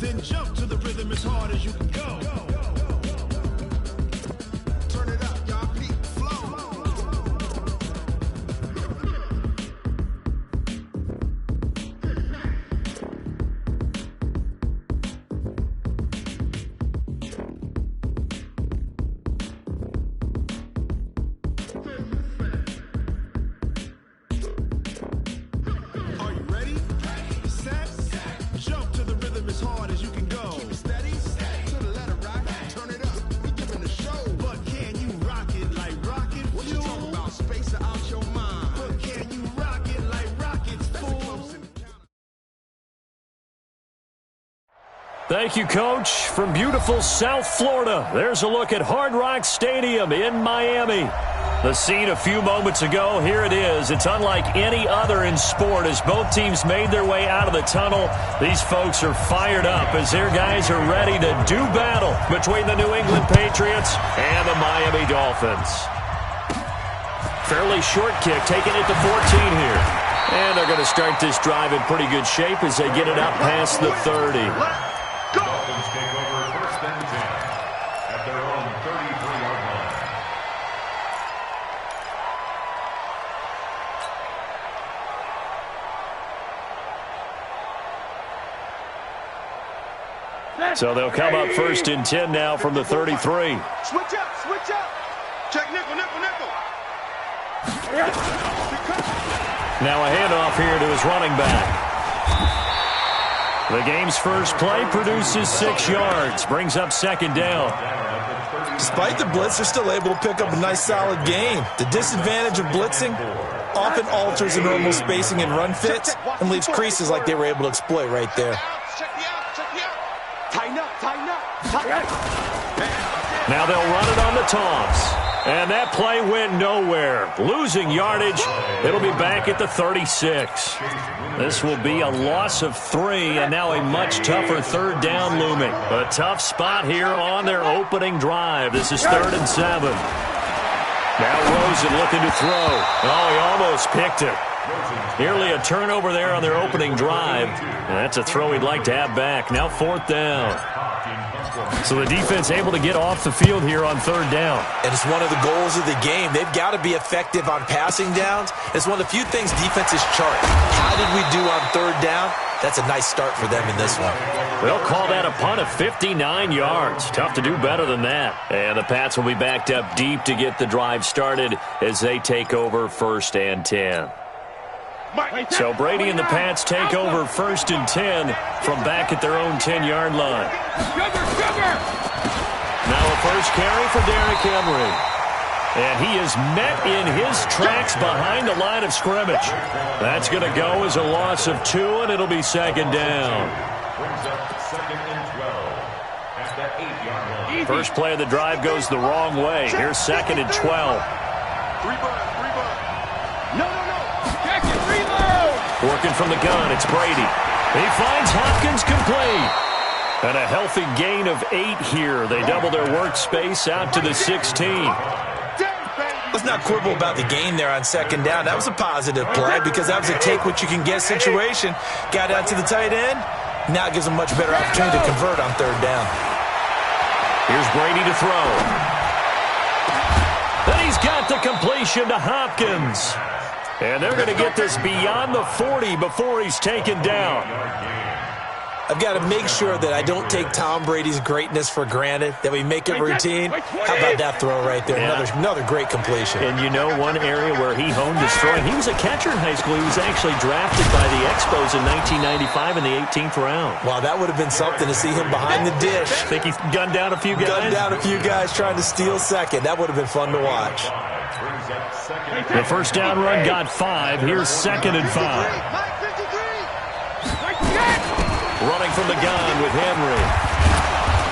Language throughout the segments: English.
Then jump to the rhythm as hard as you can go. Turn it up, y'all. Peak flow. Are you ready? Set. Jump to the rhythm as hard as you can go. Keep it steady. To the letter rock. Turn it up. We giving the show. But can you rock it like rocket fuel? What you talking about? Space or out your mind? But can you rock it like rockets, fool? Thank you, Coach. From beautiful South Florida, there's a look at Hard Rock Stadium in Miami. The scene a few moments ago, here it is. It's unlike any other in sport as both teams made their way out of the tunnel. These folks are fired up as their guys are ready to do battle between the New England Patriots and the Miami Dolphins. Fairly short kick, taking it to 14 here. And they're going to start this drive in pretty good shape as they get it up past the 30. Dolphins take over first and 10 at their own 33-yard line. So they'll come up first and 10 now from the 33. Switch up, switch up. Check nickel, nickel, nickel. Now a handoff here to his running back. The game's first play produces 6 yards, brings up second down. Despite the blitz, they're still able to pick up a nice solid gain. The disadvantage of blitzing often alters the normal spacing and run fits and leaves creases like they were able to exploit right there. Now they'll run it on the toss. And that play went nowhere. Losing yardage. It'll be back at the 36. This will be a loss of 3, and now a much tougher third down looming. A tough spot here on their opening drive. This is 3rd and 7. Now Rosen looking to throw. Oh, he almost picked it. Nearly a turnover there on their opening drive. And that's a throw he'd like to have back. Now 4th down. So the defense able to get off the field here on 3rd down. And it's one of the goals of the game. They've got to be effective on passing downs. It's one of the few things defenses chart. How did we do on 3rd down? That's a nice start for them in this one. They'll call that a punt of 59 yards. Tough to do better than that. And the Pats will be backed up deep to get the drive started as they take over 1st and 10. So Brady and the Pats take over 1st and 10 from back at their own 10-yard line. Now a first carry for Derrick Henry. And he is met in his tracks behind the line of scrimmage. That's going to go as a loss of 2, and it'll be 2nd down. First play of the drive goes the wrong way. Here's 2nd and 12. Working from the gun, it's Brady. He finds Hopkins complete. And a healthy gain of 8 here. They double their workspace out to the 16. Let's not quibble about the gain there on 2nd down. That was a positive play because that was a take-what-you-can-get situation. Got out to the tight end. Now it gives them a much better opportunity to convert on 3rd down. Here's Brady to throw. Then he's got the completion to Hopkins. And they're going to get this beyond the 40 before he's taken down. I've got to make sure that I don't take Tom Brady's greatness for granted, that we make it routine. How about that throw right there? Yeah. Another great completion. And you know one area where he honed his throwing, he was a catcher in high school. He was actually drafted by the Expos in 1995 in the 18th round. Wow, that would have been something to see him behind the dish. Think he gunned down a few guys? Gunned down a few guys trying to steal second. That would have been fun to watch. The first down run got 5. Here's 2nd and 5. Running from the gun with Henry.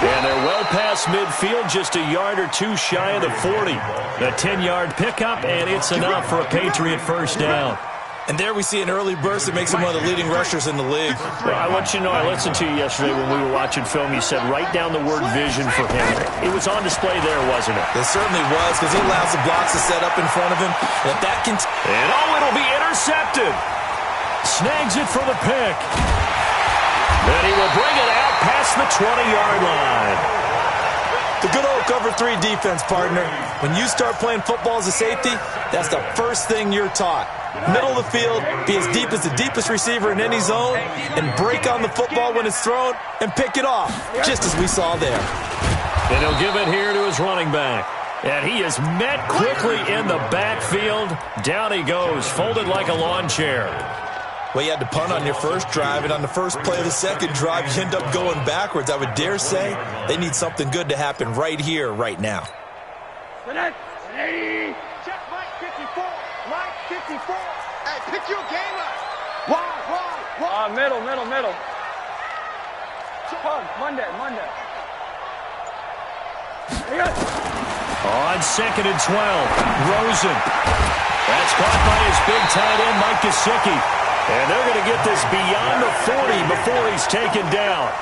And they're well past midfield, just a yard or 2 shy of the 40. A 10-yard pickup, and it's enough for a Patriot first down. And there we see an early burst that makes him one of the leading rushers in the league. Well, I want you to know, I listened to you yesterday when we were watching film. You said write down the word vision for him. It was on display there, wasn't it? It certainly was, because he allows the blocks to set up in front of him. And if that can... And it'll be intercepted. Snags it for the pick. And he will bring it out past the 20-yard line. The good old cover 3 defense, partner. When you start playing football as a safety, that's the first thing you're taught. Middle of the field, be as deep as the deepest receiver in any zone, and break on the football when it's thrown and pick it off, just as we saw there. And he'll give it here to his running back. And he is met quickly in the backfield. Down he goes, folded like a lawn chair. Well, you had to punt on your first drive, and on the first play of the second drive, you end up going backwards. I would dare say they need something good to happen right here, right now. Check Mike 54. Mike 54. Hey, pick your game up. Wide. Middle. Monday. On 2nd and 12, Rosen. That's caught by his big tight end, Mike Gesicki. And they're going to get this beyond the 40 before he's taken down.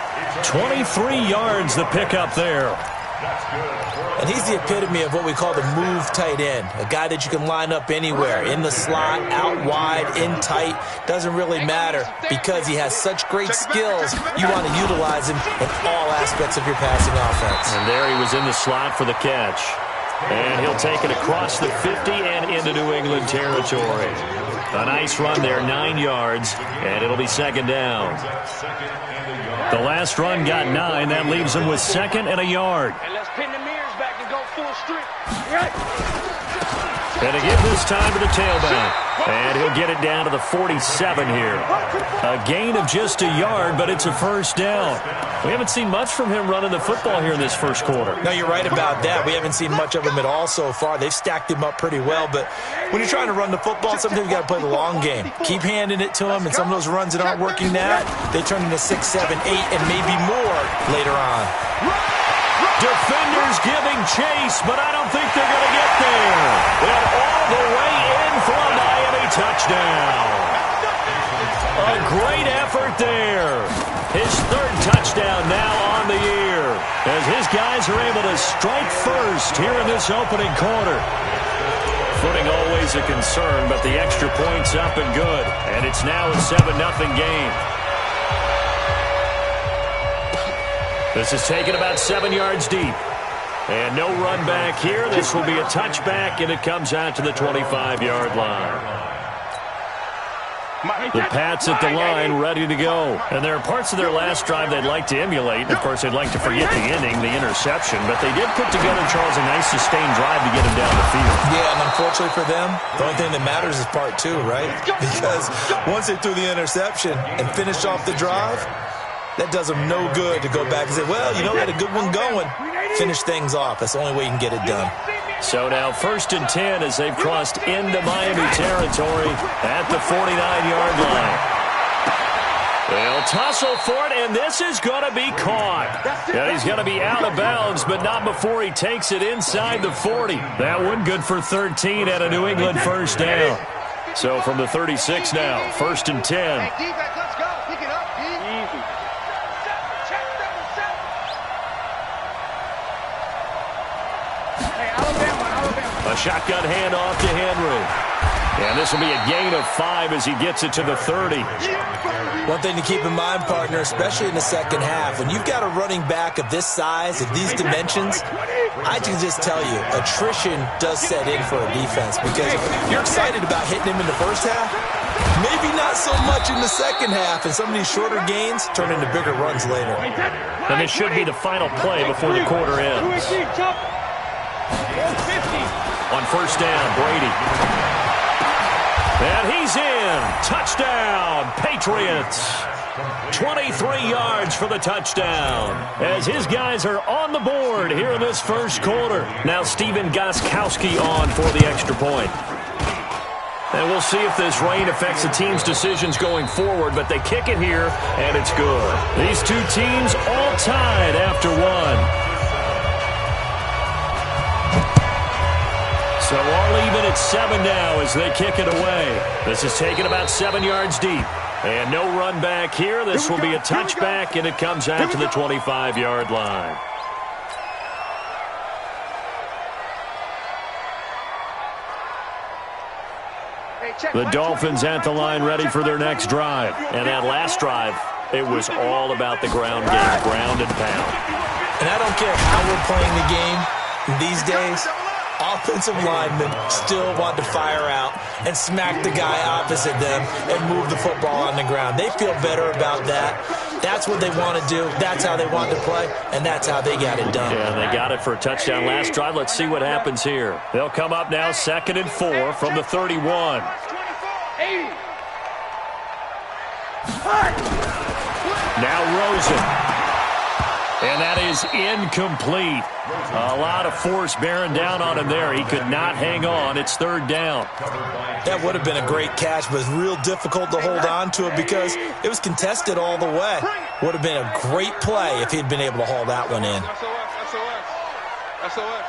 23 yards the pickup there. And he's the epitome of what we call the move tight end, a guy that you can line up anywhere, in the slot, out wide, in tight, doesn't really matter because he has such great skills. You want to utilize him in all aspects of your passing offense. And there he was in the slot for the catch. And he'll take it across the 50 and into New England territory. A nice run there, 9 yards, and it'll be 2nd down. The last run got 9. That leaves him with 2nd and a yard. And let's pin the mirrors back and go full strip. And to give this time to the tailback. And he'll get it down to the 47 here. A gain of just a yard, but it's a first down. We haven't seen much from him running the football here in this first quarter. No, you're right about that. We haven't seen much of him at all so far. They've stacked him up pretty well, but when you're trying to run the football, sometimes you got to play the long game. Keep handing it to him, and some of those runs that aren't working now, they turn into 6, 7, 8, and maybe more later on. Defenders giving chase, but I don't think they're going to get there. And all the way in for a Miami touchdown. A great effort there. His 3rd touchdown now on the year as his guys are able to strike first here in this opening quarter. Footing always a concern, but the extra point's up and good. And it's now a 7-0 game. This is taken about 7 yards deep. And no run back here. This will be a touchback, and it comes out to the 25-yard line. The Pats at the line, ready to go. And there are parts of their last drive they'd like to emulate. Of course, they'd like to forget the ending, the interception. But they did put together, Charles, a nice sustained drive to get him down the field. Yeah, and unfortunately for them, the only thing that matters is part 2, right? Because once they threw the interception and finished off the drive, that does them no good to go back and say, well, you know, we had a good one going. Finish things off. That's the only way you can get it done. So now 1st and 10 as they've crossed into Miami territory at the 49-yard line. They'll tussle for it, and this is going to be caught. Yeah, he's going to be out of bounds, but not before he takes it inside the 40. That one good for 13 at a New England first down. So from the 36 now, 1st and 10. Hey, defense, let's go. Pick it up, D. Easy. A shotgun handoff to Henry. And this will be a gain of 5 as he gets it to the 30. One thing to keep in mind, partner, especially in the second half, when you've got a running back of this size, of these dimensions, I can just tell you, attrition does set in for a defense because you're excited about hitting him in the first half, maybe not so much in the second half, and some of these shorter gains turn into bigger runs later. And this should be the final play before the quarter ends. On first down, Brady. And he's in. Touchdown, Patriots. 23 yards for the touchdown as his guys are on the board here in this first quarter. Now Steven Gostkowski on for the extra point. And we'll see if this rain affects the team's decisions going forward, but they kick it here, and it's good. These two teams all tied after one. So all even at 7 now as they kick it away. This is taken about 7 yards deep. And no run back here. This will be a touchback, and it comes out to the 25-yard line. The Dolphins at the line ready for their next drive. And that last drive, It was all about the ground game, ground and pound. And I don't care how we're playing the game these days, offensive linemen still want to fire out and smack the guy opposite them and move the football on the ground. They feel better about that. That's what they want to do. That's how they want to play, and that's how they got it done. Yeah, they got it for a touchdown last drive. Let's see what happens here. They'll come up now 2nd and 4 from the 31. Now Rosen. And that is incomplete. A lot of force bearing down on him there. He could not hang on. It's 3rd down. That would have been a great catch, but it's real difficult to hold on to it because it was contested all the way. Would have been a great play if he'd been able to haul that one in. SOS.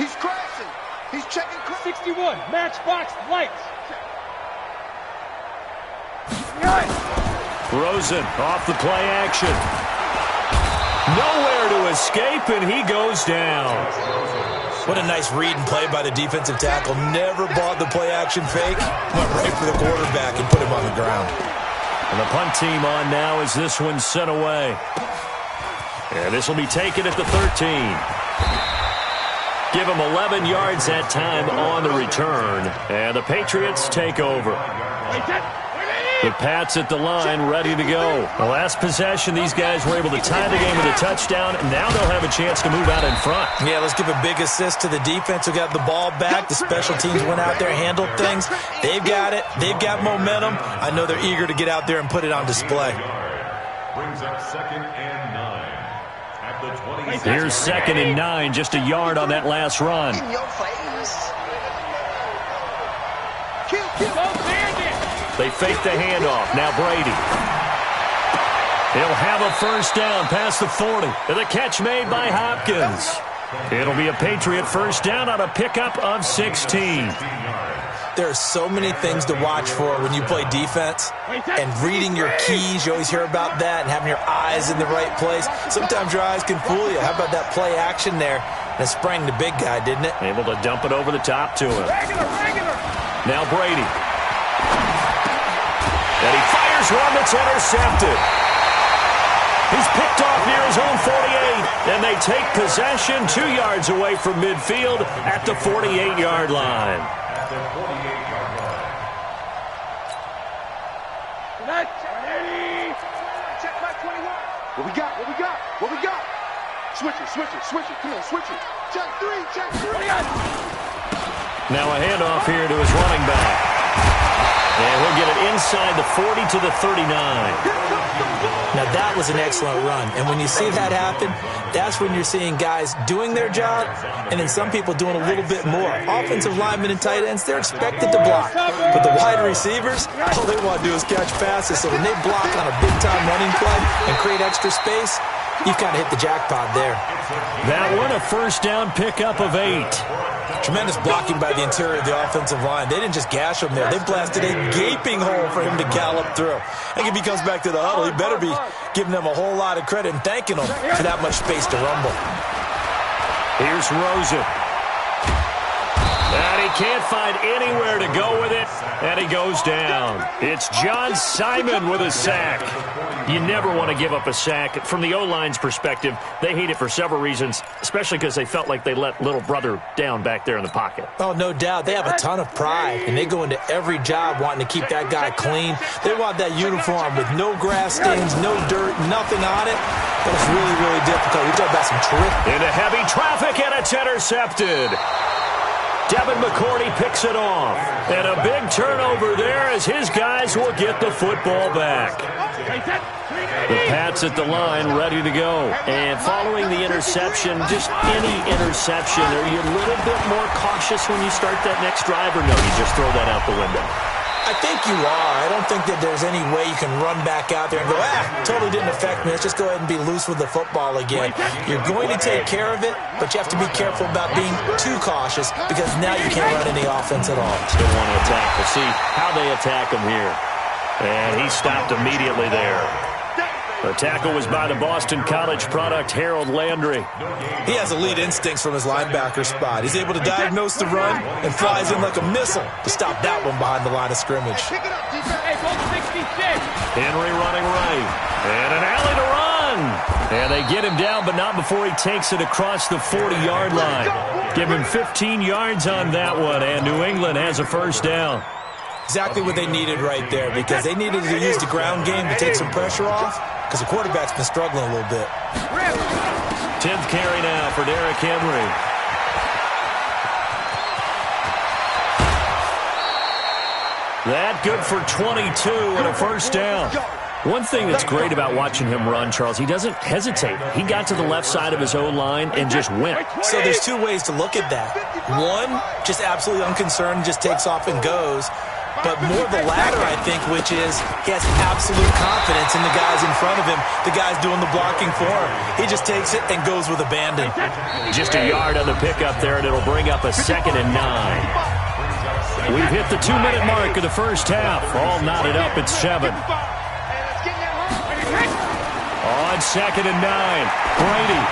He's crashing. He's checking. 61, matchbox lights. Rosen off the play action. Nowhere to escape, and he goes down. What a nice read and play by the defensive tackle. Never bought the play-action fake. Went right for the quarterback and put him on the ground. And the punt team on now as this one's sent away. And this will be taken at the 13. Give him 11 yards that time on the return. And the Patriots take over. The Pats at the line, ready to go. The last possession, these guys were able to tie the game with a touchdown, and now they'll have a chance to move out in front. Yeah, let's give a big assist to the defense who got the ball back. The special teams went out there, handled things. They've got it. They've got momentum. I know they're eager to get out there and put it on display. Brings up 2nd and 9 at the 20. Here's 2nd and 9, just a yard on that last run. In your face. Kill. They fake the handoff. Now Brady. He'll have a 1st down past the 40. And the catch made by Hopkins. It'll be a Patriot 1st down on a pickup of 16. There are so many things to watch for when you play defense. And reading your keys, you always hear about that, and having your eyes in the right place. Sometimes your eyes can fool you. How about that play action there? And it sprang the big guy, didn't it? Able to dump it over the top to him. Now Brady. And he fires one that's intercepted. He's picked off near his own 48, and they take possession 2 yards away from midfield at the 48-yard line. At the 48-yard line. Check my 21. What we got? Switch it. Come on, switch it. Check three. Now a handoff here to his running back. And he'll get it inside the 40 to the 39. Now, that was an excellent run. And when you see that happen, that's when you're seeing guys doing their job and then some people doing a little bit more. Offensive linemen and tight ends, they're expected to block. But the wide receivers, all they want to do is catch passes. So when they block on a big-time running play and create extra space, you've kind of hit the jackpot there. That one, a 1st down pickup of 8. Tremendous blocking by the interior of the offensive line. They didn't just gash him there. They blasted a gaping hole for him to gallop through. I think if he comes back to the huddle, he better be giving them a whole lot of credit and thanking them for that much space to rumble. Here's Rosen. And he can't find anywhere to go with it, and he goes down. It's John Simon with a sack. You never want to give up a sack. From the O-line's perspective, they hate it for several reasons, especially because they felt like they let little brother down back there in the pocket. Oh, no doubt. They have a ton of pride, and they go into every job wanting to keep that guy clean. They want that uniform with no grass stains, no dirt, nothing on it. But it's really, really difficult. We talk about some terrific. Into heavy traffic, and it's intercepted. Devin McCourty picks it off. And a big turnover there as his guys will get the football back. The Pats at the line, ready to go. And following the interception, just any interception, are you a little bit more cautious when you start that next drive, or no, you just throw that out the window? I think you are. I don't think that there's any way you can run back out there and go, totally didn't affect me. Let's just go ahead and be loose with the football again. You're going to take care of it, but you have to be careful about being too cautious because now you can't run any offense at all. Still want to attack. We'll see how they attack him here. And he stopped immediately there. The tackle was by the Boston College product, Harold Landry. He has elite instincts from his linebacker spot. He's able to diagnose the run and flies in like a missile to stop that one behind the line of scrimmage. Pick it up, defense. Hey, 66. Henry running right. And an alley to run. And they get him down, but not before he takes it across the 40-yard line. Give him 15 yards on that one, and New England has a first down. Exactly what they needed right there, because they needed to use the ground game to take some pressure off, because the quarterback's been struggling a little bit. 10th carry now for Derrick Henry. That good for 22 and a first down. One thing that's great about watching him run, Charles, he doesn't hesitate. He got to the left side of his O-line and just went. So there's two ways to look at that. One, just absolutely unconcerned, just takes off and goes. But more the latter, I think, which is he has absolute confidence in the guys in front of him, the guys doing the blocking for him. He just takes it and goes with abandon. Just a yard on the pickup there, and it'll bring up a 2nd and 9. We've hit the 2-minute mark of the first half. All knotted up at 7. On 2nd and 9, Brady.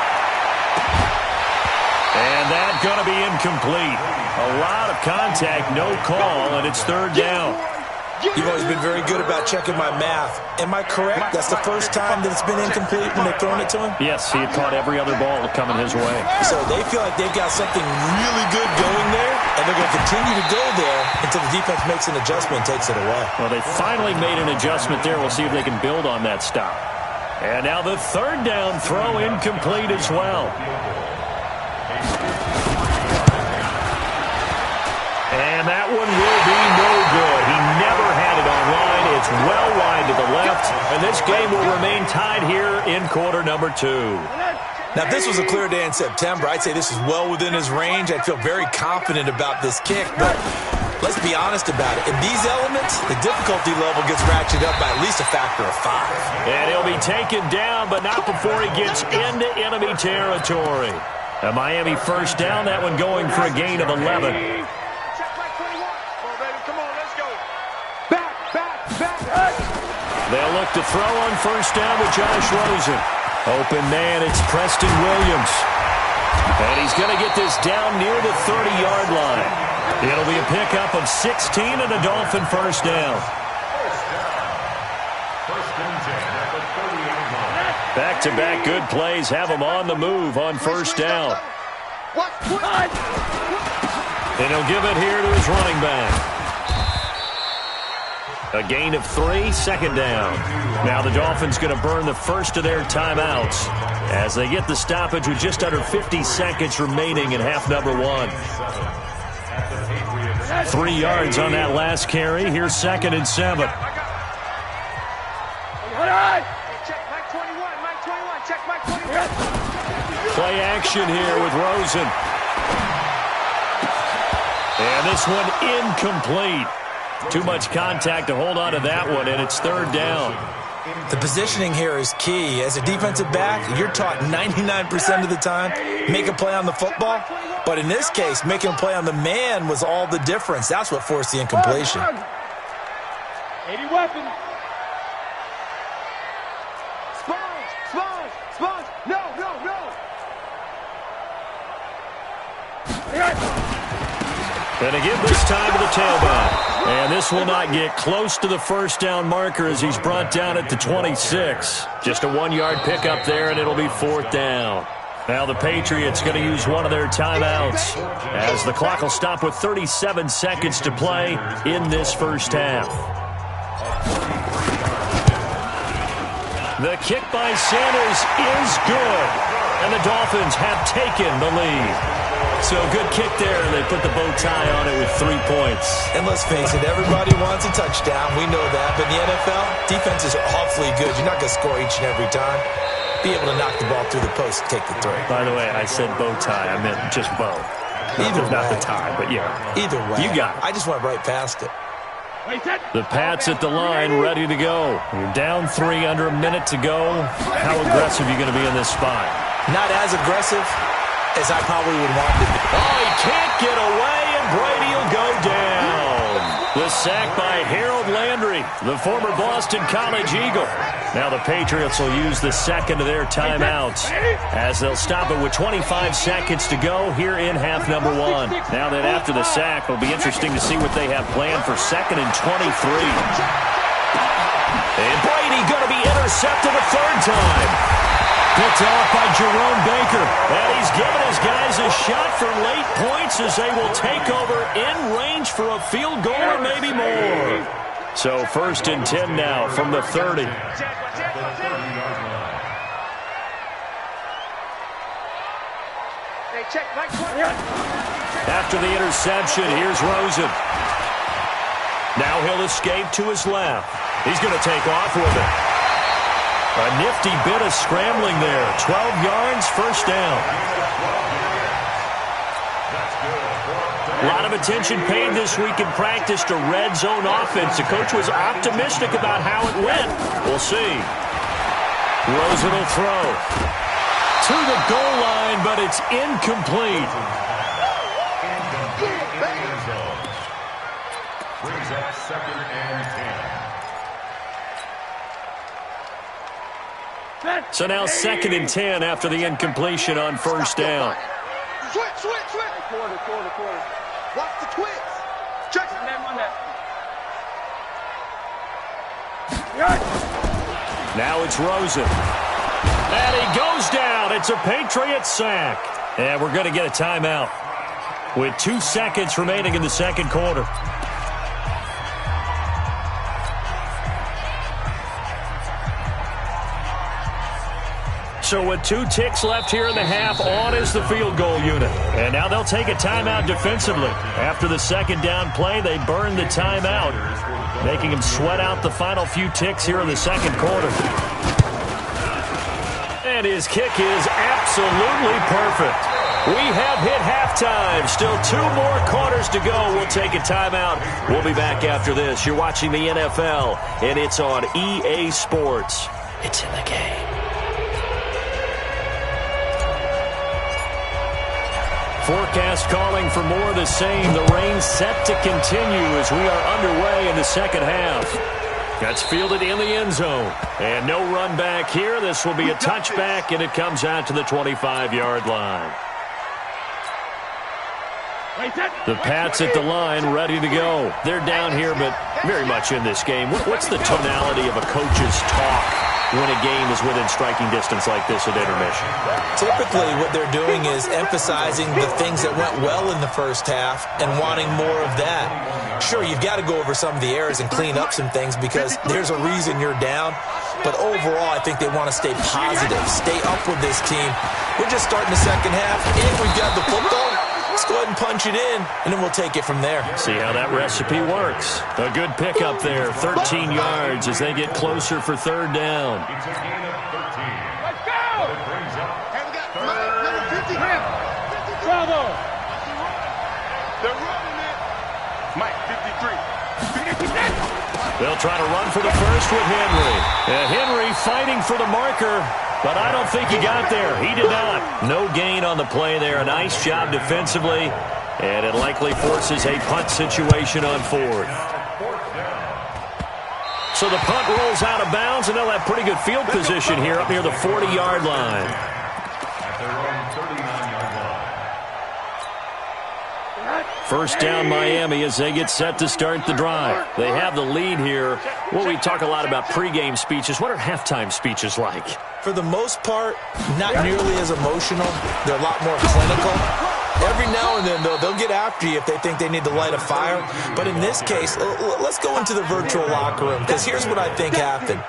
And that's going to be incomplete. A lot of contact, no call, and it's 3rd down. You've always been very good about checking my math. Am I correct? That's the first time that it's been incomplete when they've thrown it to him? Yes, he had caught every other ball coming his way. So they feel like they've got something really good going there, and they're going to continue to go there until the defense makes an adjustment and takes it away. Well, they finally made an adjustment there. We'll see if they can build on that stop. And now the 3rd down throw incomplete as well. And that one will be no good. He never had it online. It's well wide to the left. And this game will remain tied here in quarter number 2. Now, if this was a clear day in September, I'd say this is well within his range. I'd feel very confident about this kick. But let's be honest about it. In these elements, the difficulty level gets ratcheted up by at least a factor of 5. And he'll be taken down, but not before he gets into enemy territory. A Miami first down, that one going for a gain of 11. They'll look to throw on first down with Josh Rosen. Open man, it's Preston Williams. And he's going to get this down near the 30-yard line. It'll be a pickup of 16 and a Dolphin first down. Back-to-back good plays have him on the move on first down. And he'll give it here to his running back. A gain of 3, 2nd down. Now the Dolphins going to burn the first of their timeouts as they get the stoppage with just under 50 seconds remaining in half number 1. 3 yards on that last carry. Here's 2nd and 7. Play action here with Rosen. And this one incomplete. Too much contact to hold on to that one, and it's 3rd down. The positioning here is key. As a defensive back, you're taught 99% of the time, make a play on the football. But in this case, making a play on the man was all the difference. That's what forced the incompletion. 80 weapons. Sponge. No. And to give this time to the tailback. And this will not get close to the first down marker as he's brought down at the 26. Just a 1-yard pickup there, and it'll be 4th down. Now the Patriots going to use one of their timeouts as the clock will stop with 37 seconds to play in this first half. The kick by Sanders is good, and the Dolphins have taken the lead. So good kick there, and they put the bow tie on it with 3 points. And let's face it, everybody wants a touchdown. We know that. But in the NFL, defenses are awfully good. You're not going to score each and every time. Be able to knock the ball through the post and take the throw. By the way, I said bow tie. I meant just bow. Not the tie, but yeah. Either way. You got it. I just went right past it. The Pats at the line, ready to go. You're down 3, under a minute to go. How aggressive are you going to be in this spot? Not as aggressive as I probably would want to be. Oh, he can't get away, and Brady will go down. The sack by Harold Landry, the former Boston College Eagle. Now the Patriots will use the second of their timeouts as they'll stop it with 25 seconds to go here in half number 1. Now that after the sack, it'll be interesting to see what they have planned for 2nd and 23. And Brady intercepted a third time. Picked off by Jerome Baker. And he's given his guys a shot for late points as they will take over in range for a field goal or maybe more. So 1st and 10 now from the 30. After the interception, here's Rosen. Now he'll escape to his left. He's going to take off with it. A nifty bit of scrambling there. 12 yards, first down. A lot of attention paid this week in practice to red zone offense. The coach was optimistic about how it went. We'll see. Rosen will throw. To the goal line, but it's incomplete. Brings up 2nd and 10. So now 2nd and 10 after the incompletion on first down. Switch. Quarter. Watch the twist. Check it. Now it's Rosen. And he goes down. It's a Patriots sack. And we're going to get a timeout with 2 seconds remaining in the second quarter. So with 2 ticks left here in the half, on is the field goal unit. And now they'll take a timeout defensively. After the second down play, they burn the timeout, making them sweat out the final few ticks here in the second quarter. And his kick is absolutely perfect. We have hit halftime. Still 2 more quarters to go. We'll take a timeout. We'll be back after this. You're watching the NFL, and it's on EA Sports. It's in the game. Forecast calling for more of the same. The rain set to continue as we are underway in the second half. That's fielded in the end zone. And no run back here. This will be a touchback, and it comes out to the 25-yard line. The Pats at the line, ready to go. They're down here, but very much in this game. What's the tonality of a coach's talk when a game is within striking distance like this at intermission? Typically, what they're doing is emphasizing the things that went well in the first half and wanting more of that. Sure, you've got to go over some of the errors and clean up some things because there's a reason you're down. But overall, I think they want to stay positive, stay up with this team. We're just starting the second half, and we've got the football. Let's go ahead and punch it in, and then we'll take it from there. See how that recipe works. A good pickup there, 13 yards as they get closer for third down. It's a gain of 13. Let's go! It brings up Hey, we got number 50. Bravo! They're running it. Mike, 53. They'll try to run for the first with Henry. Henry fighting for the marker, but I don't think he got there. He did not. No gain on the play there. A nice job defensively, and it likely forces a punt situation on fourth. So the punt rolls out of bounds, and they'll have pretty good field position here up near the 40-yard line. at their own 39-yard line. First down Miami as they get set to start the drive. They have the lead here. Well, we talk a lot about pregame speeches. What are halftime speeches like? For the most part, not nearly as emotional. They're a lot more clinical. Every now and then, though, they'll get after you if they think they need to light a fire. But in this case, let's go into the virtual locker room, because here's what I think happened.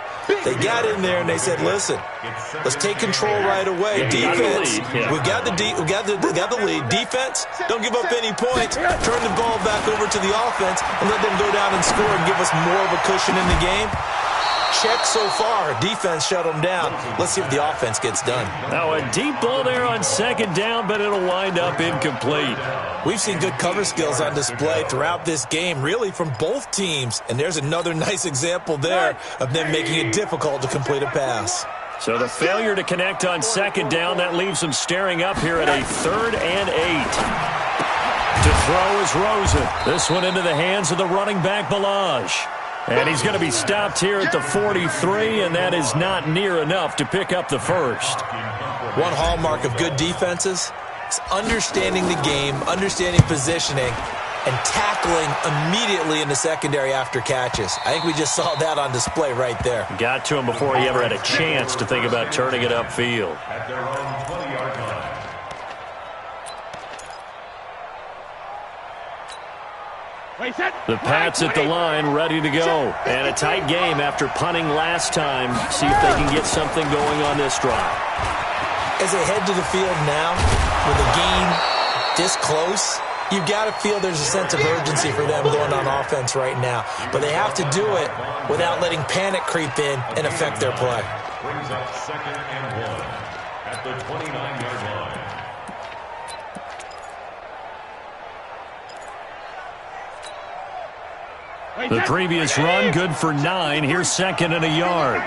They got in there and they said, listen, let's take control right away. Defense, we've got the lead. Defense, don't give up any points. Turn the ball back over to the offense and let them go down and score and give us more of a cushion in the game. Check so far. Defense shut them down. Let's see if the offense gets done. Now a deep ball there on second down, but it'll wind up incomplete. We've seen good cover skills on display throughout this game, really from both teams. And there's another nice example there of them making it difficult to complete a pass. So the failure to connect on second down, that leaves them staring up here at a 3rd and 8. To throw is Rosen. This one into the hands of the running back, Balaj. And he's going to be stopped here at the 43, and that is not near enough to pick up the first. One hallmark of good defenses is understanding the game, understanding positioning, and tackling immediately in the secondary after catches. I think we just saw that on display right there. Got to him before he ever had a chance to think about turning it upfield. At their own 20-yard line. The Pats at the line, ready to go. And a tight game after punting last time. See if they can get something going on this drive. As they head to the field now, with a game this close, you've got to feel there's a sense of urgency for them going on offense right now. But they have to do it without letting panic creep in and affect their play. Brings up 2nd and 1 at the 29-yard line. The previous run, good for 9. Here's 2nd and a yard.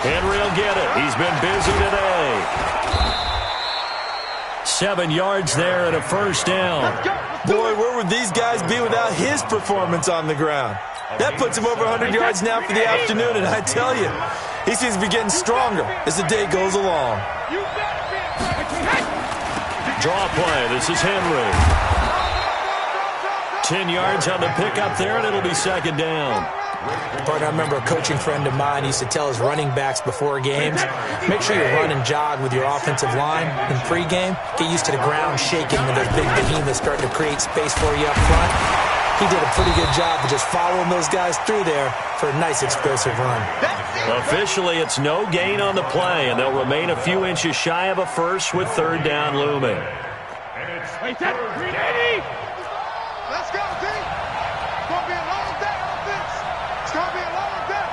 Henry will get it. He's been busy today. 7 yards there and a first down. Boy, where would these guys be without his performance on the ground? That puts him over 100 yards now for the afternoon, and I tell you, he seems to be getting stronger as the day goes along. Draw play. This is Henry. 10 yards on the pickup there, and it'll be 2nd down. Partner, I remember a coaching friend of mine used to tell his running backs before games, make sure you run and jog with your offensive line in pregame. Get used to the ground shaking when those big behemoths start to create space for you up front. He did a pretty good job of just following those guys through there for a nice explosive run. Officially, it's no gain on the play, and they'll remain a few inches shy of a first with 3rd down looming. Let's go, D. It's going to be a long day, offense. It's going to be a long day.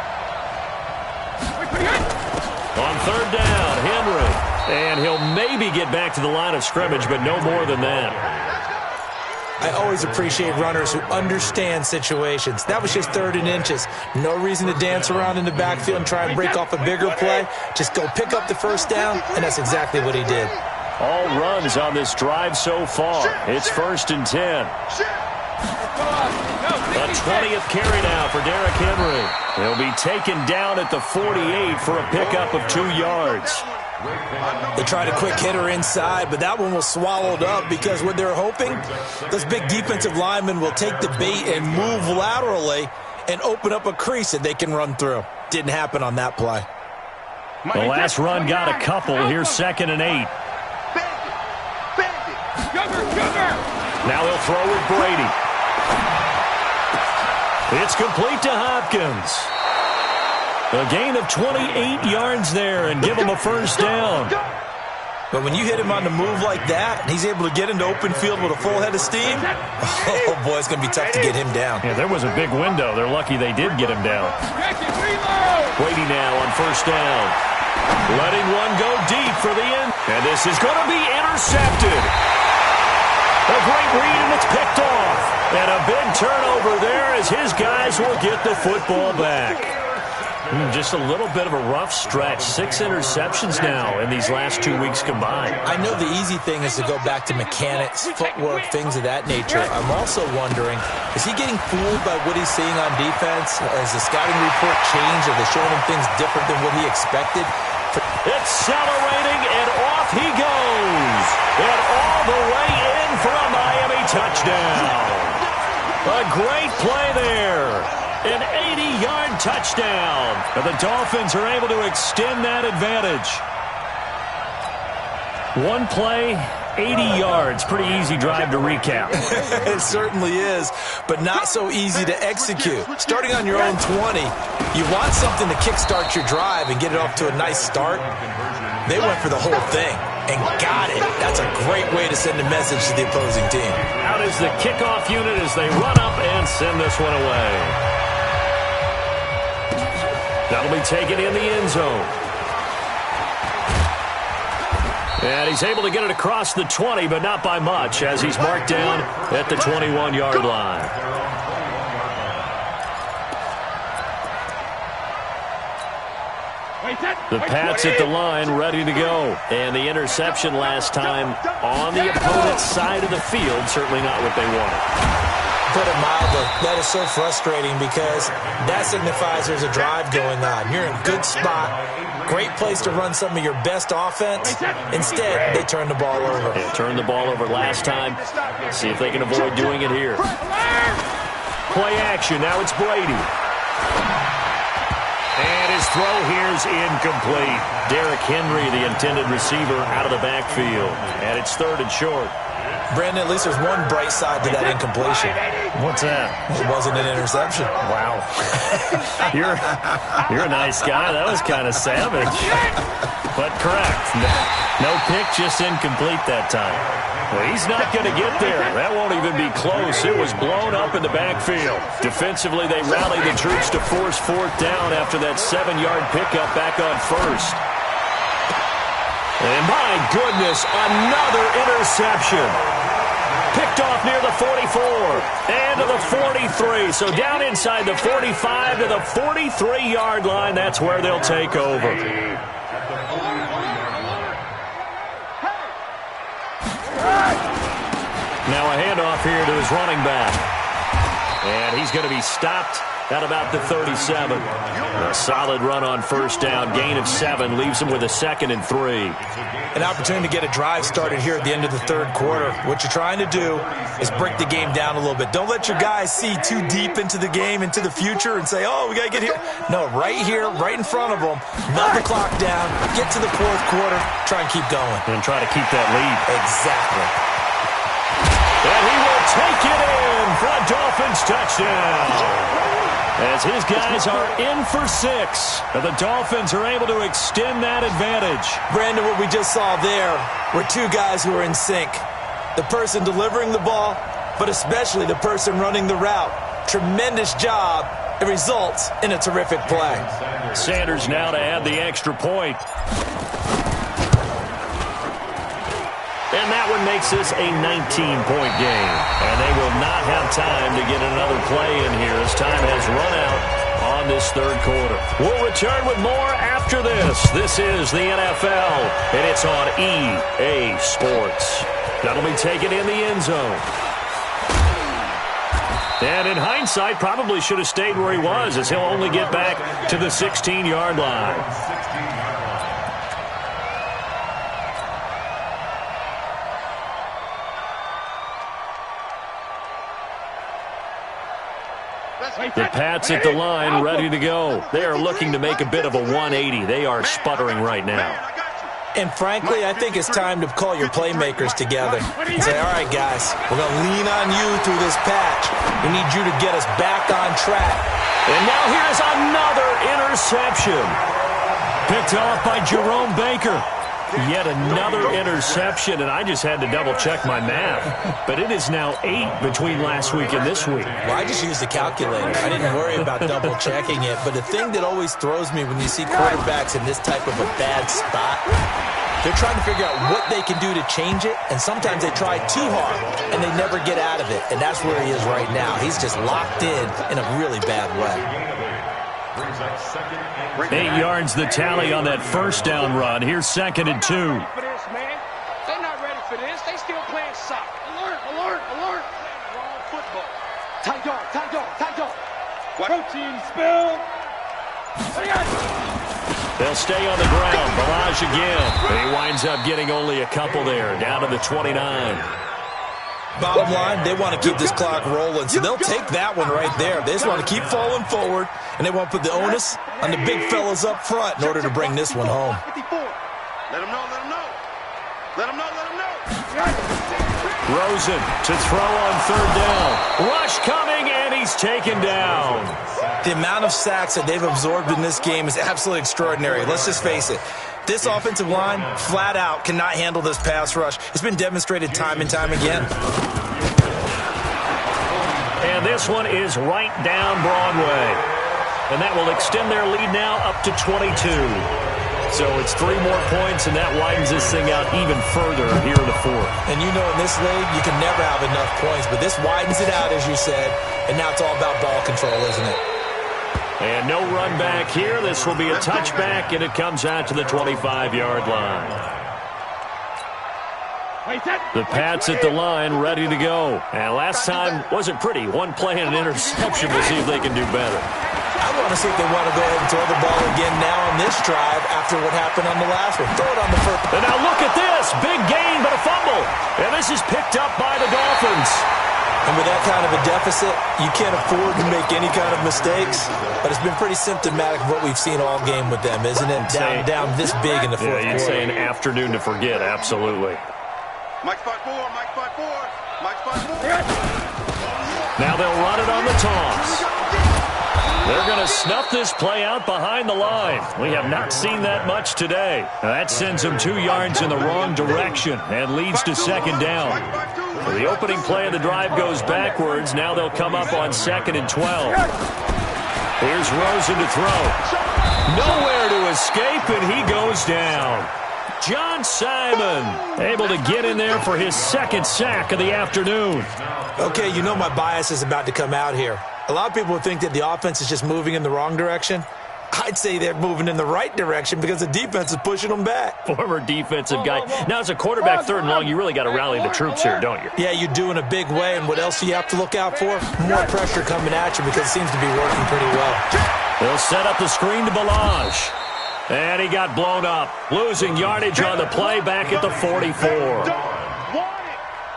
On 3rd down, Henry. And he'll maybe get back to the line of scrimmage, but no more than that. I always appreciate runners who understand situations. That was just 3rd and inches. No reason to dance around in the backfield and try and break off a bigger play. Just go pick up the first down, and that's exactly what he did. All runs on this drive so far. It's 1st and 10. A 20th carry now for Derrick Henry. He'll be taken down at the 48 for a pickup of 2 yards. They tried a quick hitter inside, but that one was swallowed up because what they're hoping, those big defensive linemen will take the bait and move laterally and open up a crease that they can run through. Didn't happen on that play. The last run got a couple. Here's 2nd and 8. Now he'll throw with Brady. It's complete to Hopkins. A gain of 28 yards there and give him a first down. But when you hit him on the move like that, and he's able to get into open field with a full head of steam, oh, boy, it's going to be tough to get him down. Yeah, there was a big window. They're lucky they did get him down. Brady now on 1st down. Letting one go deep for the end. And this is going to be intercepted. A great read, and it's picked off. And a big turnover there as his guys will get the football back. Just a little bit of a rough stretch. 6 interceptions now in these last 2 weeks combined. I know the easy thing is to go back to mechanics, footwork, things of that nature. I'm also wondering, is he getting fooled by what he's seeing on defense? Has the scouting report changed? Are they showing him things different than what he expected? Accelerating, and off he goes. And all the way in for a Miami touchdown. A great play there. An 80-yard touchdown. And the Dolphins are able to extend that advantage. One play, 80 yards. Pretty easy drive to recap. It certainly is, but not so easy to execute. Starting on your own 20, you want something to kickstart your drive and get it off to a nice start. They went for the whole thing and got it. That's a great way to send a message to the opposing team. Out is the kickoff unit as they run up and send this one away. That'll be taken in the end zone. And he's able to get it across the 20, but not by much, as he's marked down at the 21-yard line. The Pats at the line, ready to go. And the interception last time on the opponent's side of the field, certainly not what they wanted. put it mildly. That is so frustrating because that signifies there's a drive going on. You're in a good spot, great place to run some of your best offense. Instead, they turn the ball over. They turned the ball over last time. See if they can avoid doing it here. Play action. Now it's Brady. And his throw here is incomplete. Derrick Henry, the intended receiver, out of the backfield. And it's 3rd and short. Brandon, at least there's one bright side to that incompletion. What's that? It wasn't an interception. Wow. You're a nice guy. That was kind of savage. But correct. No pick, just incomplete that time. Well, he's not going to get there. That won't even be close. It was blown up in the backfield. Defensively, they rallied the troops to force 4th down after that 7-yard pickup back on 1st. And my goodness, another interception. Picked off near the 44 and to the 43. So down inside the 45 to the 43-yard line. That's where they'll take over. Now a handoff here to his running back. And he's going to be stopped at about the 37. A solid run on 1st down. Gain of 7 leaves him with a 2nd and 3. An opportunity to get a drive started here at the end of the 3rd quarter. What you're trying to do is break the game down a little bit. Don't let your guys see too deep into the game, into the future, and say, oh, we got to get here. No, right here, right in front of them, melt the clock down, get to the 4th quarter, try and keep going. And try to keep that lead. Exactly. And he will take it in for a Dolphins touchdown. As his guys are in for 6. And the Dolphins are able to extend that advantage. Brandon, what we just saw there were 2 guys who are in sync. The person delivering the ball, but especially the person running the route. Tremendous job. It results in a terrific play. Sanders now to add the extra point. And that one makes this a 19-point game. And they will not have time to get another play in here as time has run out on this 3rd quarter. We'll return with more after this. This is the NFL, and it's on EA Sports. That'll be taken in the end zone. And in hindsight, probably should have stayed where he was, as he'll only get back to the 16-yard line. The Pats at the line, ready to go. They are looking to make a bit of a 180. They are sputtering right now. And frankly, I think it's time to call your playmakers together and say, all right, guys, we're going to lean on you through this patch. We need you to get us back on track. And now here's another interception. Picked off by Jerome Baker. Yet another interception, and I just had to double-check my math. But it is now 8 between last week and this week. Well, I just used a calculator. I didn't worry about double-checking it. But the thing that always throws me when you see quarterbacks in this type of a bad spot, they're trying to figure out what they can do to change it, and sometimes they try too hard, and they never get out of it. And that's where he is right now. He's just locked in a really bad way. 8 yards the tally on that 1st down run. Here's 2nd and 2. They're not ready for this. They still playing soccer. Alert, alert, alert. Wrong football. Tight dog, tight dog, tight dog. Protein spill. They'll stay on the ground. Barrage again. But he winds up getting only a couple there, down to the 29. Bottom line, they want to keep this clock rolling, so they'll take that one right there. They just want to keep falling forward, and they want to put the onus on the big fellas up front in order to bring this one home. Let them know, let them know. Let them know, let them know. Rosen to throw on 3rd down. Rush coming, and he's taken down. The amount of sacks that they've absorbed in this game is absolutely extraordinary. Let's just face it. This offensive line, flat out, cannot handle this pass rush. It's been demonstrated time and time again. And this one is right down Broadway. And that will extend their lead now up to 22. So it's 3 more points, and that widens this thing out even further here in the 4th. And you know in this league, you can never have enough points, but this widens it out, as you said, and now it's all about ball control, isn't it? And no run back here. This will be a touchback, and it comes out to the 25-yard line. The Pats at the line, ready to go. And last time wasn't pretty. One play and an interception. We'll see if they can do better. I want to see if they want to go ahead and throw the ball again now on this drive after what happened on the last one. Throw it on the first. And now look at this. Big gain, but a fumble. And this is picked up by the Dolphins. And with that kind of a deficit, you can't afford to make any kind of mistakes. But it's been pretty symptomatic of what we've seen all game with them, isn't it? Down this big in the fourth quarter. You'd say an afternoon to forget, absolutely. Mike 5-4, Mike 5-4, Mike 5-4. Now they'll run it on the toss. They're going to snuff this play out behind the line. We have not seen that much today. That sends them 2 yards in the wrong direction and leads to second down. The opening play of the drive goes backwards. Now they'll come up on 2nd and 12. Here's Rosen to throw. Nowhere to escape, and he goes down. John Simon able to get in there for his 2nd sack of the afternoon. Okay, you know my bias is about to come out here. A lot of people would think that the offense is just moving in the wrong direction. I'd say they're moving in the right direction because the defense is pushing them back. Former defensive guy. Now, as a quarterback, 3rd and long, you really got to rally the troops here, don't you? Yeah, you do in a big way. And what else do you have to look out for? More pressure coming at you because it seems to be working pretty well. They'll set up the screen to Balaj. And he got blown up. Losing yardage on the play back at the 44.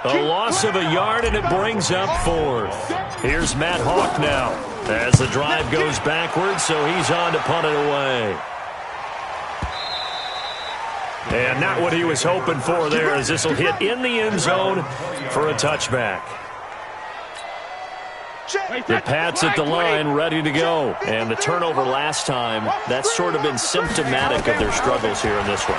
A loss of a yard, and it brings up 4th. Here's Matt Hawk now as the drive goes backwards, so he's on to punt it away. And not what he was hoping for there, as this will hit in the end zone for a touchback. The Pats at the line, ready to go. And the turnover last time, that's sort of been symptomatic of their struggles here in this one.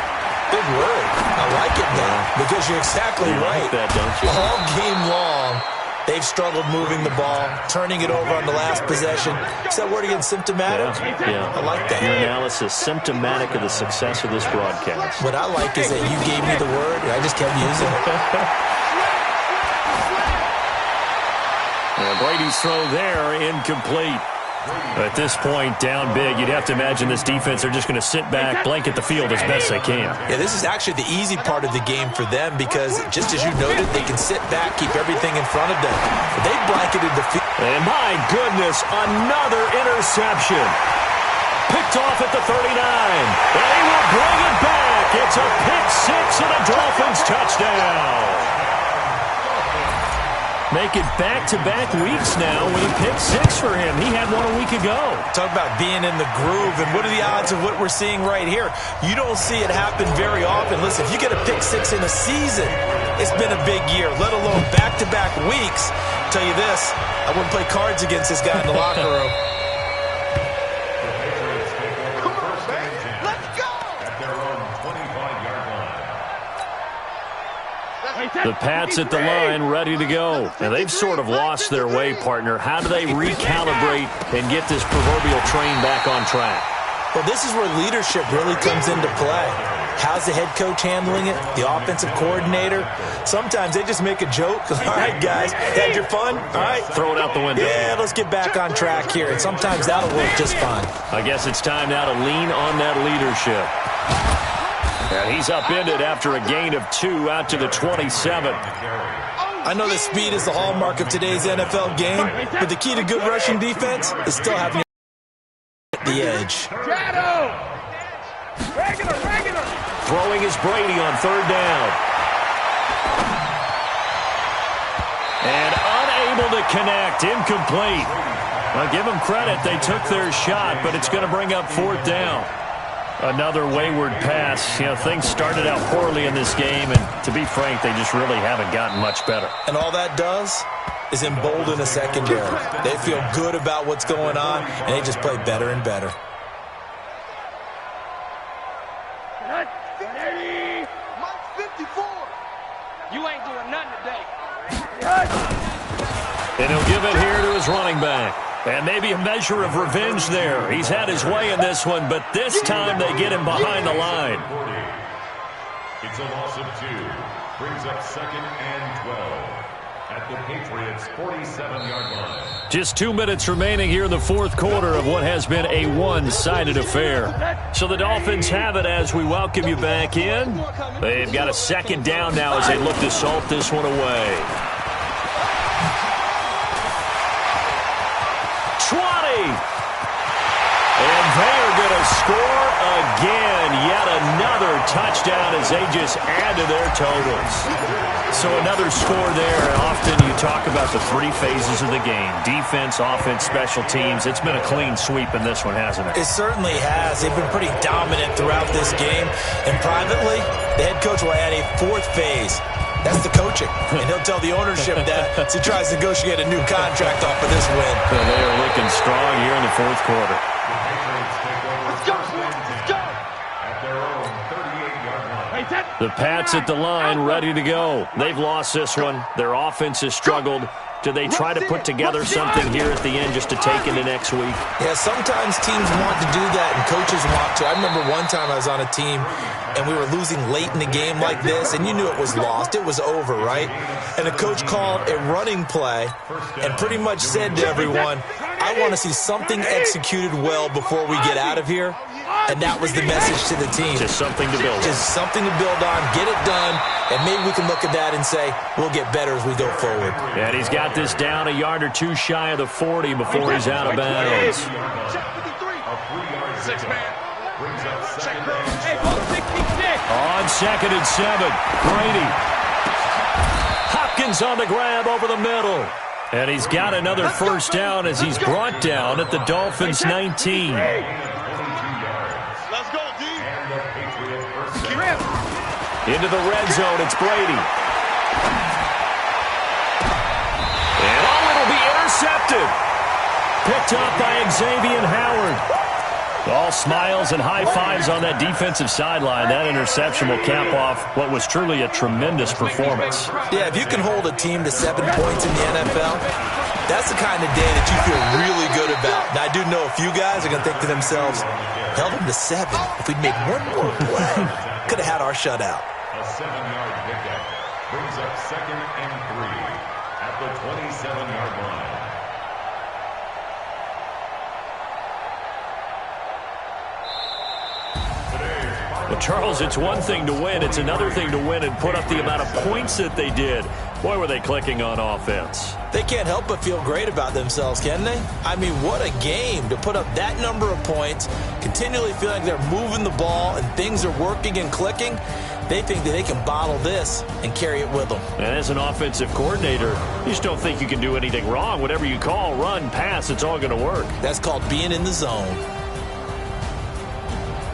Big word. I like it now because you're exactly right. Like that, don't you? All game long, they've struggled moving the ball, turning it over on the last possession. Is that word again, symptomatic? Yeah. I like that. Your analysis, symptomatic of the success of this broadcast. What I like is that you gave me the word, and I just kept using it. And Brady's throw there, incomplete. At this point, down big, you'd have to imagine this defense, they're just going to sit back, blanket the field as best they can. Yeah, this is actually the easy part of the game for them because, just as you noted, they can sit back, keep everything in front of them. But they blanketed the field. And my goodness, another interception. Picked off at the 39. And he will bring it back. It's a pick 6 and a Dolphins touchdown. Make it back-to-back weeks now with a pick 6 for him. He had one a week ago. Talk about being in the groove, and what are the odds of what we're seeing right here? You don't see it happen very often. Listen, if you get a pick 6 in a season, it's been a big year, let alone back-to-back weeks. I'll tell you this, I wouldn't play cards against this guy in the locker room. The Pats at the line, ready to go. And they've sort of lost their way, partner. How do they recalibrate and get this proverbial train back on track? Well, this is where leadership really comes into play. How's the head coach handling it? The offensive coordinator? Sometimes they just make a joke. All right, guys, had your fun? All right. Throw it out the window. Yeah, let's get back on track here. And sometimes that'll work just fine. I guess it's time now to lean on that leadership. And he's upended after a gain of 2 out to the 27. I know that speed is the hallmark of today's NFL game, but the key to good rushing defense is still having at the edge. Throwing is Brady on 3rd down. And unable to connect, incomplete. I'll give them credit, they took their shot, but it's going to bring up 4th down. Another wayward pass. You know, things started out poorly in this game, and to be frank, they just really haven't gotten much better. And all that does is embolden a secondary. They feel good about what's going on, and they just play better and better. You ain't doing nothing today. And he'll give it here to his running back. And maybe a measure of revenge there. He's had his way in this one, but this time they get him behind the line. It's a loss of 2. Brings up 2nd and 12. at the Patriots' 47-yard line. Just 2 minutes remaining here in the fourth quarter of what has been a one-sided affair. So the Dolphins have it as we welcome you back in. They've got a second down now as they look to salt this one away. 20. And they are going to score again. Yet another touchdown as they just add to their totals. So another score there. Often you talk about the three phases of the game. Defense, offense, special teams. It's been a clean sweep in this one, hasn't it? It certainly has. They've been pretty dominant throughout this game. And privately, the head coach will add a fourth phase. That's the coaching. And he'll tell the ownership that as he tries to negotiate a new contract off of this win. So they are looking strong here in the fourth quarter. The Pats at the line, ready to go. They've lost this one. Their offense has struggled. Do they try to put together something here at the end just to take into next week? Yeah, sometimes teams want to do that and coaches want to. I remember one time I was on a team and we were losing late in the game like this, and you knew it was lost. It was over, right? And the coach called a running play and pretty much said to everyone, I want to see something executed well before we get out of here. And that was the message to the team. Just something to build on. Just something to build on, get it done, and maybe we can look at that and say, we'll get better as we go forward. And he's got this down a yard or two shy of the 40 before he's out of bounds. 6 man. On 2nd and 7, Brady. Hopkins on the grab over the middle. And he's got another first down as he's brought down at the Dolphins' 19. Into the red zone, it's Brady. And it'll be intercepted. Picked up by Xavier Howard. All smiles and high fives on that defensive sideline. That interception will cap off what was truly a tremendous performance. Yeah, if you can hold a team to 7 points in the NFL, that's the kind of day that you feel really good about. Now, I do know a few guys are going to think to themselves, held them to 7. If we'd made one more play, could have had our shutout. A 7-yard pickup brings up 2nd and 3 at the 27-yard line. Well, Charles, it's one thing to win. It's another thing to win and put up the amount of points that they did. Boy, were they clicking on offense. They can't help but feel great about themselves, can they? I mean, what a game to put up that number of points, continually feeling they're moving the ball and things are working and clicking. They think that they can bottle this and carry it with them. And as an offensive coordinator, you just don't think you can do anything wrong. Whatever you call, run, pass, it's all going to work. That's called being in the zone.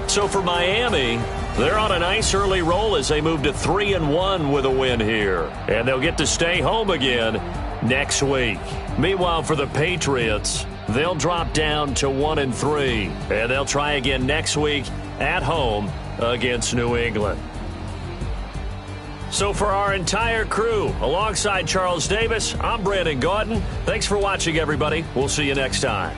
So for Miami, they're on a nice early roll as they move to 3-1 with a win here. And they'll get to stay home again next week. Meanwhile, for the Patriots, they'll drop down to 1-3. And they'll try again next week at home against New England. So for our entire crew, alongside Charles Davis, I'm Brandon Gautin. Thanks for watching, everybody. We'll see you next time.